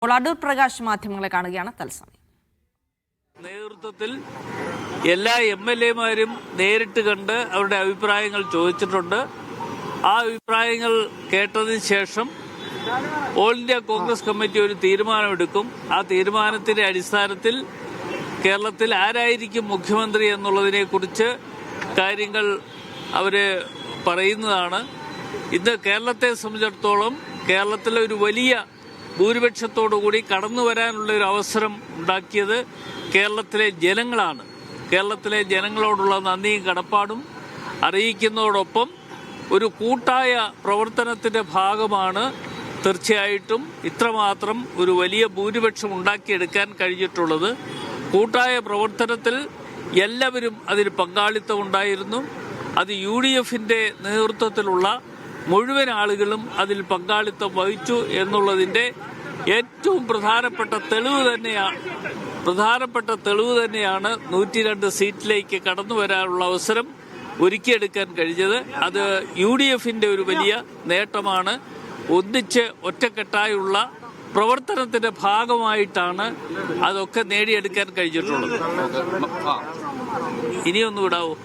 അടൂർ പ്രകാശ് മാധ്യമങ്ങളെ കാണുകയാണ് തത്സമയം. നേതൃത്വത്തിൽ എല്ലാ MLA-മാരും നേരിട്ട് കണ്ട് അവരുടെ അഭിപ്രായങ്ങൾ ചോദിച്ചിട്ടുണ്ട്. ആ അഭിപ്രായങ്ങൾ കേട്ടതിന് ശേഷം ഓൾ ഇന്ത്യ കോൺഗ്രസ് കമ്മിറ്റി ഒരു തീരുമാനമെടുക്കും. ആ തീരുമാനത്തിന്റെ അടിസ്ഥാനത്തിൽ കേരളത്തിൽ ആരായിരിക്കും മുഖ്യമന്ത്രി എന്നുള്ളതിനെക്കുറിച്ച് കാര്യങ്ങൾ അവര് പറയുന്നതാണ്. ഇന്ന് കേരളത്തെ സംബന്ധിച്ചിടത്തോളം കേരളത്തിലെ ഒരു വലിയ ഭൂരിപക്ഷത്തോടുകൂടി കടന്നു വരാനുള്ള ഒരു അവസരം ഉണ്ടാക്കിയത് കേരളത്തിലെ ജനങ്ങളാണ്. കേരളത്തിലെ ജനങ്ങളോടുള്ള നന്ദിയും കടപ്പാടും അറിയിക്കുന്നതോടൊപ്പം ഒരു കൂട്ടായ പ്രവർത്തനത്തിന്റെ ഭാഗമാണ് തീർച്ചയായിട്ടും ഇത്രമാത്രം ഒരു വലിയ ഭൂരിപക്ഷം ഉണ്ടാക്കിയെടുക്കാൻ കഴിഞ്ഞിട്ടുള്ളത്. കൂട്ടായ പ്രവർത്തനത്തിൽ എല്ലാവരും അതിൽ പങ്കാളിത്തം ഉണ്ടായിരുന്നു. അത് UDF-ന്റെ നേതൃത്വത്തിലുള്ള മുഴുവൻ ആളുകളും അതിൽ പങ്കാളിത്തം വഹിച്ചു എന്നുള്ളതിന്റെ ഏറ്റവും പ്രധാനപ്പെട്ട തെളിവ് തന്നെയാണ് 102 സീറ്റിലേക്ക് കടന്നു വരാനുള്ള അവസരം ഒരുക്കിയെടുക്കാൻ കഴിഞ്ഞത്. അത് UDF-ന്റെ ഒരു വലിയ നേട്ടമാണ്. ഒന്നിച്ച് ഒറ്റക്കെട്ടായുള്ള പ്രവർത്തനത്തിന്റെ ഭാഗമായിട്ടാണ് അതൊക്കെ നേടിയെടുക്കാൻ കഴിഞ്ഞിട്ടുള്ളത്. ഇനിയൊന്നും വിടാവോ?